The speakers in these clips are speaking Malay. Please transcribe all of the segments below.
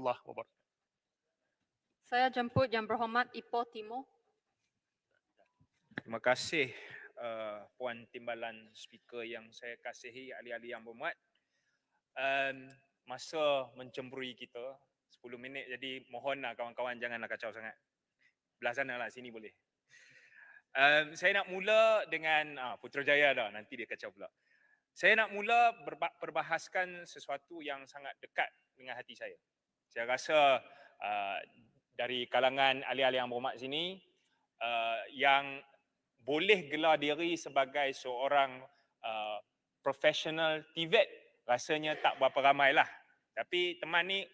warahmatullahi wabarakatuh. Saya jemput Yang Berhormat Ipoh Timur. Terima kasih Puan Timbalan Speaker yang saya kasihi, ahli-ahli yang berhormat. Masa mencemburui kita 10 minit, jadi mohonlah kawan-kawan janganlah kacau sangat. Belah sana lah, sini boleh. Saya nak mula dengan Putrajaya dah, nanti dia kacau pula. Saya nak mula perbahaskan sesuatu yang sangat dekat dengan hati saya. Saya rasa dari kalangan ahli-ahli yang berhormat sini yang boleh gelar diri sebagai seorang professional TVET rasanya tak berapa ramai lah. Tapi teman ni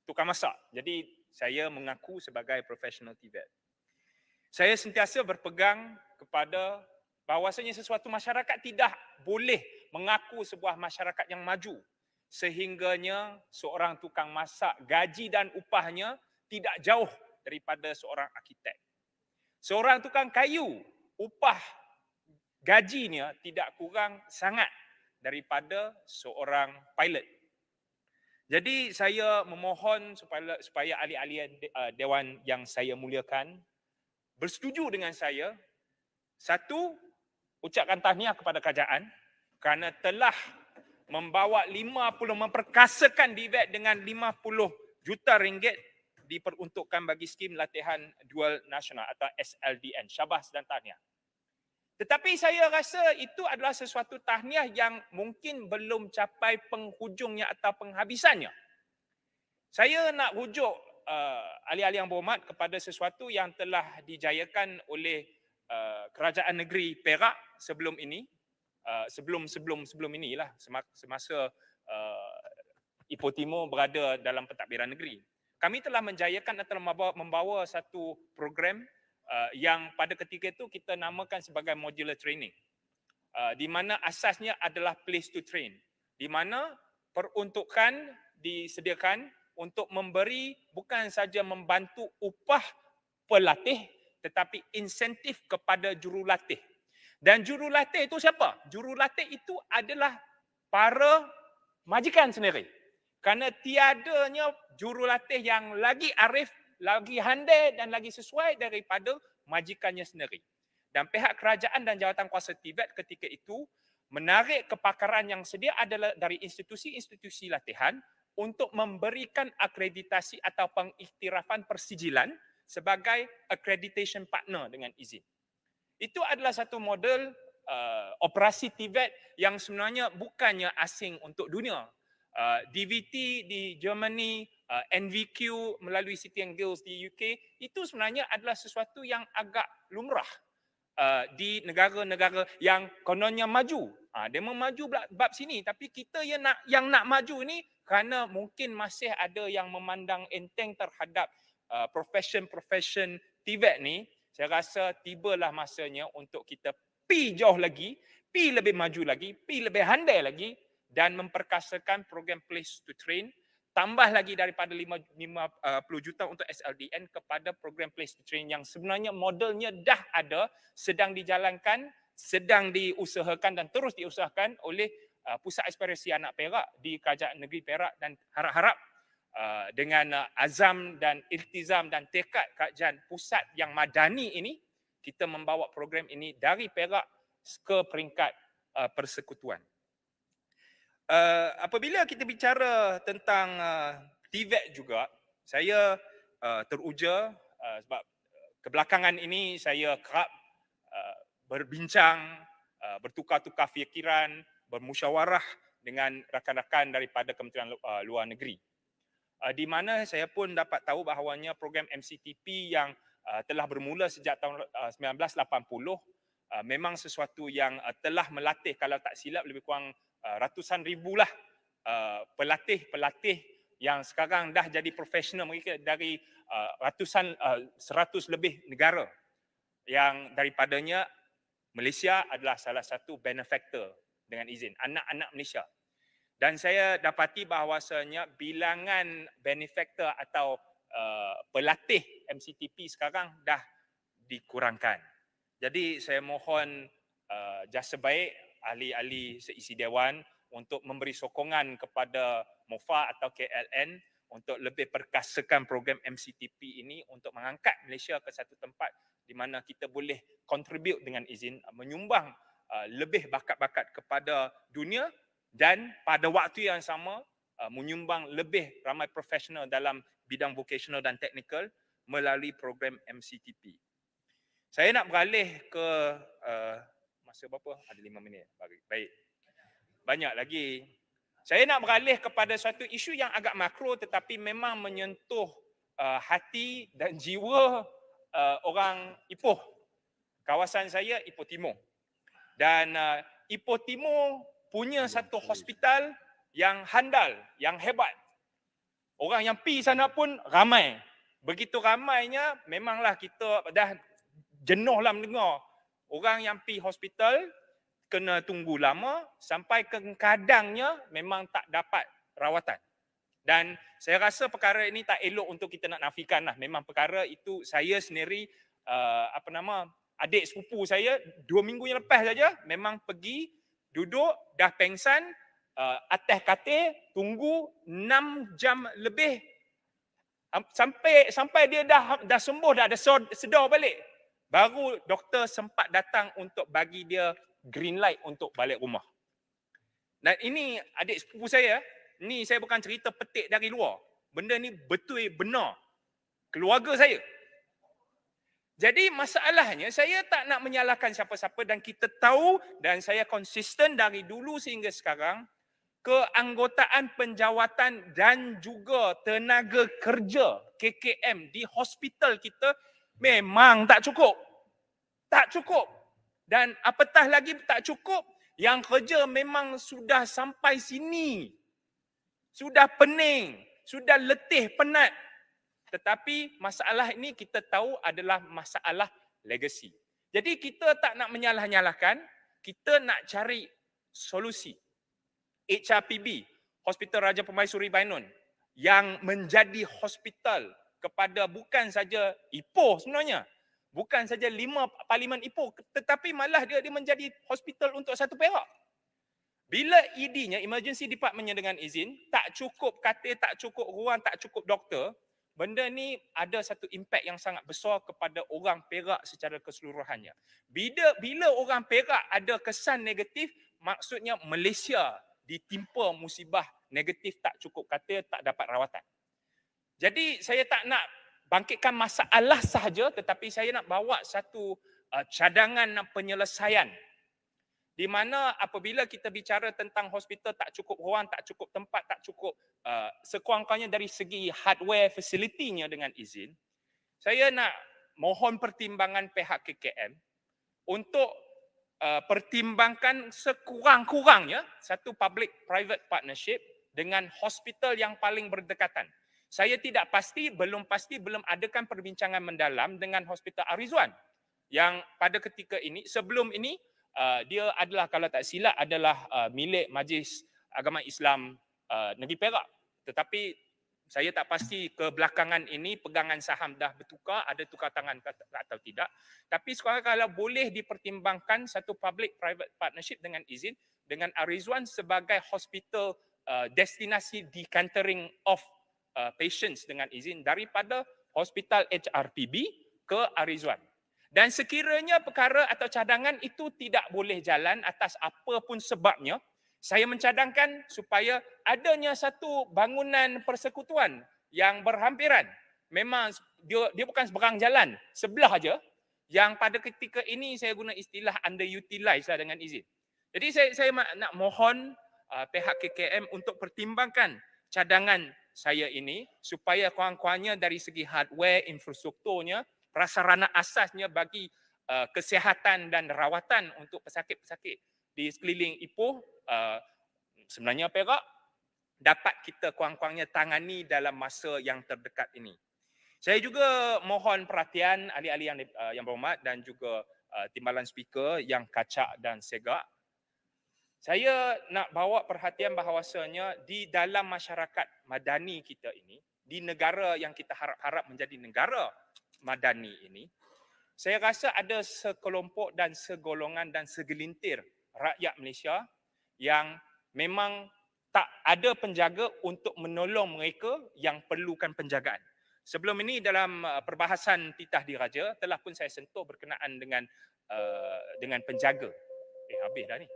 tukang masak, jadi saya mengaku sebagai professional TVET. Saya sentiasa berpegang kepada bahawasanya sesuatu masyarakat tidak boleh mengaku sebuah masyarakat yang maju sehingganya seorang tukang masak gaji dan upahnya tidak jauh daripada seorang arkitek. Seorang tukang kayu, upah gajinya tidak kurang sangat daripada seorang pilot. Jadi saya memohon supaya ahli-ahli Dewan yang saya muliakan bersetuju dengan saya. Satu, ucapkan tahniah kepada kerajaan kerana telah memperkasakan DVET dengan 50 juta ringgit diperuntukkan bagi skim latihan dual nasional atau SLDN. Syabas dan tahniah. Tetapi saya rasa itu adalah sesuatu tahniah yang mungkin belum capai penghujungnya atau penghabisannya. Saya nak rujuk ahli-ahli yang berhormat kepada sesuatu yang telah dijayakan oleh kerajaan negeri Perak sebelum ini, sebelum inilah, semasa Ipoh Timur berada dalam pentadbiran negeri. Kami telah menjayakan atau membawa satu program yang pada ketika itu kita namakan sebagai modular training, di mana asasnya adalah place to train, di mana peruntukan disediakan untuk memberi bukan saja membantu upah pelatih tetapi insentif kepada jurulatih. Dan jurulatih itu siapa? Jurulatih itu adalah para majikan sendiri. Kerana tiadanya jurulatih yang lagi arif, lagi handai dan lagi sesuai daripada majikannya sendiri. Dan pihak kerajaan dan jawatan kuasa TVET ketika itu menarik kepakaran yang sedia adalah dari institusi-institusi latihan untuk memberikan akreditasi atau pengiktirafan persijilan sebagai accreditation partner dengan izin. Itu adalah satu model operasi TVET yang sebenarnya bukannya asing untuk dunia. DVT di Germany, NVQ melalui City and Guilds di UK, itu sebenarnya adalah sesuatu yang agak lumrah di negara-negara yang kononnya maju. Dia memaju bab sini, tapi kita yang nak maju ni kerana mungkin masih ada yang memandang enteng terhadap profession TVET ni. Saya rasa tibalah masanya untuk kita pi jauh lagi, pi lebih maju lagi, pi lebih handai lagi dan memperkasakan program Place to Train, tambah lagi daripada 50 juta untuk SLDN kepada program Place to Train yang sebenarnya modelnya dah ada, sedang dijalankan, sedang diusahakan dan terus diusahakan oleh Pusat Aspirasi Anak Perak di Kerajaan Negeri Perak, dan harap-harap dengan azam dan iltizam dan tekad kerajaan pusat yang madani ini, kita membawa program ini dari Perak ke peringkat persekutuan. Apabila kita bicara tentang TVET juga, saya teruja sebab kebelakangan ini saya kerap berbincang, bertukar-tukar fikiran, bermusyawarah dengan rakan-rakan daripada Kementerian Luar Negeri. Di mana saya pun dapat tahu bahawanya program MCTP yang telah bermula sejak tahun 1980 memang sesuatu yang telah melatih, kalau tak silap lebih kurang ratusan ribu lah pelatih yang sekarang dah jadi profesional mereka dari 100 lebih negara, yang daripadanya Malaysia adalah salah satu benefactor dengan izin, anak-anak Malaysia. Dan saya dapati bahawasanya bilangan benefactor atau pelatih MCTP sekarang dah dikurangkan. Jadi saya mohon jasa baik ahli-ahli seisi Dewan untuk memberi sokongan kepada MOFA atau KLN untuk lebih perkasakan program MCTP ini untuk mengangkat Malaysia ke satu tempat di mana kita boleh contribute dengan izin menyumbang lebih bakat-bakat kepada dunia dan pada waktu yang sama menyumbang lebih ramai profesional dalam bidang vocational dan teknikal melalui program MCTP. Saya nak beralih ke masa berapa? Ada 5 minit. Baik. Banyak lagi. Saya nak beralih kepada satu isu yang agak makro tetapi memang menyentuh hati dan jiwa orang Ipoh. Kawasan saya Ipoh Timur. Dan Ipoh Timur punya satu hospital yang handal, yang hebat. Orang yang pi sana pun ramai. Begitu ramainya memanglah kita dah jenuh lah mendengar. Orang yang pi hospital kena tunggu lama sampai kadangnya memang tak dapat rawatan. Dan saya rasa perkara ini tak elok untuk kita nak nafikan lah. Memang perkara itu saya sendiri adik sepupu saya 2 minggu yang lepas saja memang pergi duduk dah pengsan atas katil tunggu 6 jam lebih sampai dia dah sembuh, dah ada sedar balik. Baru doktor sempat datang untuk bagi dia green light untuk balik rumah. Dan ini adik sepupu saya, ni saya bukan cerita petik dari luar. Benda ni betul benar. Keluarga saya. Jadi masalahnya saya tak nak menyalahkan siapa-siapa dan kita tahu dan saya konsisten dari dulu sehingga sekarang keanggotaan penjawatan dan juga tenaga kerja KKM di hospital kita memang tak cukup. Tak cukup. Dan apatah lagi tak cukup, yang kerja memang sudah sampai sini. Sudah pening, sudah letih, penat. Tetapi masalah ini kita tahu adalah masalah legacy. Jadi kita tak nak menyalah-nyalahkan, kita nak cari solusi. HRPB, Hospital Raja Permaisuri Bainun, yang menjadi hospital kepada bukan saja Ipoh sebenarnya, bukan saja 5 Parlimen Ipoh, tetapi malah dia menjadi hospital untuk satu Perak. Bila ED-nya, emergency department-nya dengan izin, tak cukup katil, tak cukup ruang, tak cukup doktor, benda ni ada satu impak yang sangat besar kepada orang Perak secara keseluruhannya. Bila orang Perak ada kesan negatif, maksudnya Malaysia ditimpa musibah negatif, tak cukup katil, tak dapat rawatan. Jadi saya tak nak bangkitkan masalah sahaja, tetapi saya nak bawa satu cadangan penyelesaian. Di mana apabila kita bicara tentang hospital tak cukup ruang, tak cukup tempat, tak cukup sekurang-kurangnya dari segi hardware facility-nya dengan izin, saya nak mohon pertimbangan pihak KKM untuk pertimbangkan sekurang-kurangnya satu public-private partnership dengan hospital yang paling berdekatan. Saya tidak pasti, belum adakan perbincangan mendalam dengan Hospital Arizwan yang pada ketika ini, sebelum ini, dia adalah kalau tak silap adalah milik Majlis Agama Islam Negeri Perak. Tetapi saya tak pasti kebelakangan ini pegangan saham dah bertukar, ada tukar tangan atau tidak. Tapi sekarang kalau boleh dipertimbangkan satu public-private partnership dengan izin, dengan Arizwan sebagai hospital destinasi decantering of patients dengan izin daripada hospital HRPB ke Arizwan. Dan sekiranya perkara atau cadangan itu tidak boleh jalan atas apa pun sebabnya, saya mencadangkan supaya adanya satu bangunan persekutuan yang berhampiran. Memang dia bukan seberang jalan, sebelah aja. Yang pada ketika ini saya guna istilah underutilized lah dengan izin. Jadi saya nak mohon pihak KKM untuk pertimbangkan cadangan saya ini supaya kurang-kurangnya dari segi hardware, infrastrukturnya, prasarana asasnya bagi kesihatan dan rawatan untuk pesakit-pesakit di sekeliling Ipoh, sebenarnya Perak, dapat kita kurang-kurangnya tangani dalam masa yang terdekat ini. Saya juga mohon perhatian ahli-ahli yang berhormat dan juga timbalan speaker yang kacak dan segak. Saya nak bawa perhatian bahawasanya di dalam masyarakat madani kita ini, di negara yang kita harap-harap menjadi negara madani ini, saya rasa ada sekelompok dan segolongan dan segelintir rakyat Malaysia yang memang tak ada penjaga untuk menolong mereka yang perlukan penjagaan. Sebelum ini dalam perbahasan titah diraja telah pun saya sentuh berkenaan dengan penjaga. Habis dah ni.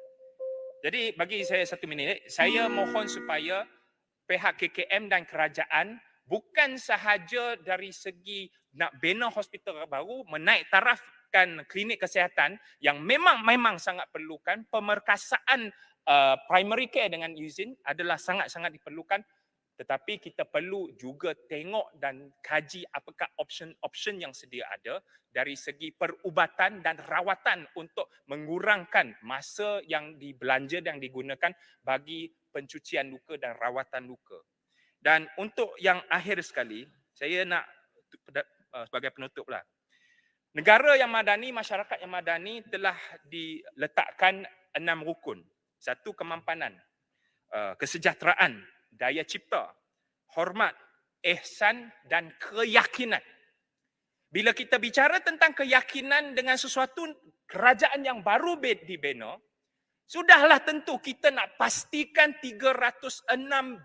Jadi bagi saya 1 minit, saya mohon supaya pihak KKM dan kerajaan bukan sahaja dari segi nak bina hospital baru, menaik tarafkan klinik kesihatan yang memang sangat perlukan, pemerkasaan primary care dengan izin adalah sangat-sangat diperlukan, tetapi kita perlu juga tengok dan kaji apakah option yang sedia ada dari segi perubatan dan rawatan untuk mengurangkan masa yang dibelanja dan digunakan bagi pencucian luka dan rawatan luka. Dan untuk yang akhir sekali, saya nak sebagai penutup lah. Negara yang madani, masyarakat yang madani telah diletakkan 6 rukun. 1, kemampanan, kesejahteraan, daya cipta, hormat, ihsan dan keyakinan. Bila kita bicara tentang keyakinan dengan sesuatu kerajaan yang baru dibina, sudahlah tentu kita nak pastikan 306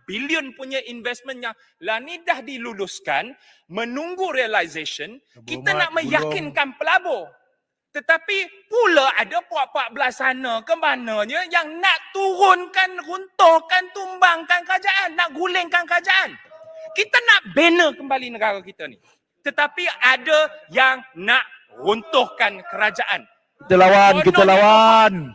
bilion punya investment yang lah ni dah diluluskan, menunggu realization, kita nak meyakinkan pelabur. Tetapi pula ada puak-puak belah sana ke mananya yang nak turunkan, runtuhkan, tumbangkan kerajaan, nak gulingkan kerajaan. Kita nak bina kembali negara kita ni. Tetapi ada yang nak runtuhkan kerajaan. Kita lawan.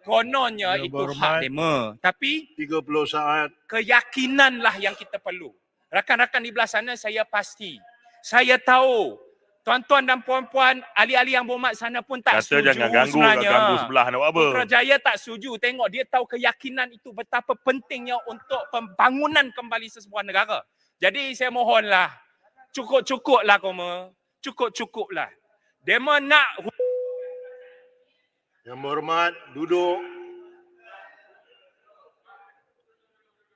Kononnya Ya, itu berhormat. hak demo. Tapi 30 saat. keyakinanlah yang kita perlu. Rakan-rakan di belah sana saya pasti. Saya tahu tuan-tuan dan puan-puan, ahli-ahli yang berhormat sana pun tak Kata setuju jangan ganggu, sebenarnya. ganggu sebelah nak buat apa? Putrajaya tak setuju. Tengok dia tahu keyakinan itu betapa pentingnya untuk pembangunan kembali sesebuah negara. Jadi saya mohonlah, cukup-cukuplah koma. Cukup-cukuplah. Demo nak Yang berhormat, duduk.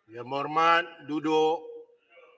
Yang berhormat, duduk.